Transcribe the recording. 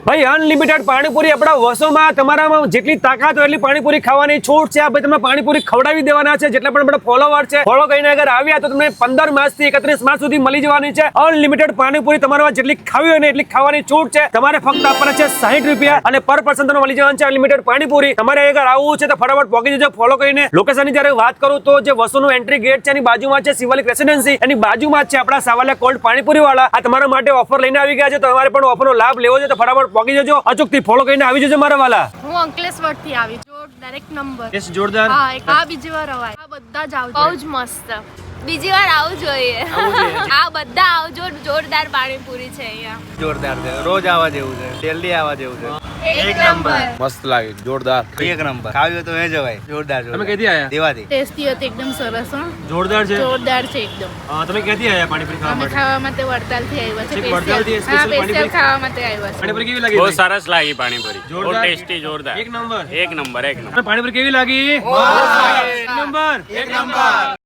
ભાઈ અનલિમિટેડ પાણીપુરી આપણા વસોમાં તમારામાં જેટલી તાકાત હોય એટલી પાણીપુરી ખાવાની છૂટ છે. આ ભાઈ તમને પાણીપુરી ખવડાવી દેવાના છે. જેટલા પણ આપણા ફોલોવર છે, ફોલો કરીને અગર આવ્યા તો તમને 15 માર્ચ થી 31 માર્ચ સુધી મળી જવાની છે અનલિમિટેડ પાણીપુરી. તમારામાં જેટલી ખાવી હોય ને એટલી ખાવાની છૂટ છે. તમારે ફક્ત આપવાના છે 60 રૂપિયા અને પર પર્સન તમને મળી જવાનું છે અનલિમિટેડ પાણીપુરી. તમારે અગર આવવું છે તો ફટાફટ પહોંચી જજો. ફોલો કરીને લોકેશનની જ્યારે વાત કરું તો જે વસોનું એન્ટ્રી ગેટ છે એની બાજુમાં છે શિવાલિક રેસિડેન્સી, એની બાજુમાં જ છે આપણા સાવાલિયા કોલ્ડ પાણીપુરી વાળા. આ તમારા માટે ઓફર લઈને આવી ગયા છે. તમારે પણ ઓફરનો લાભ લેવો છે તો ફટાફટ પહોંચી જજો. અચૂકથી ફોલો કરીને આવી જજો મારા વાલા. હું અંકલેશ્વર થી આવી ડાયરેક્ટ નંબર. યસ, જોરદાર. હા, બીજી વાર અવાય. આ બધા જ આવજો. બહુ જ મસ્ત. બીજી વાર આવું જોઈએ. આ બધા આવજો. જોરદાર પાણીપુરી છે અહીંયા. જોરદાર છે. રોજ આવવા જેવું છે. જલ્દી આવવા જેવું છે. એક નંબર. મસ્ત લાગે, જોરદાર, એક નંબર. ખાવ્યો તો એ જવાય. જોરદાર. તમે ક્યાંથી આયા? દેવાથી. ટેસ્ટી હતી એકદમ સરસ. જોરદાર છે. જોરદાર છે એકદમ. તમે ક્યાંથી આયા પાણીપુરી ખાવા અમે માટે? ખાવા માટે વડતાલ થી આવ્યા છે. ઠીક, વડતાલથી હા, special સ્પેશિયલ પાણીપુરી. ખાવા માટે આવ્યા છે. પાણીપુરી કેવી લાગી? બહુ ભાઈ? સરસ લાગી પાણીપુરી. બહુ જોરદાર. ટેસ્ટી, જોરદાર. એક નંબર. એક નંબર, એક નંબર. અને પાણીપુરી કેવી લાગી? એક નંબર.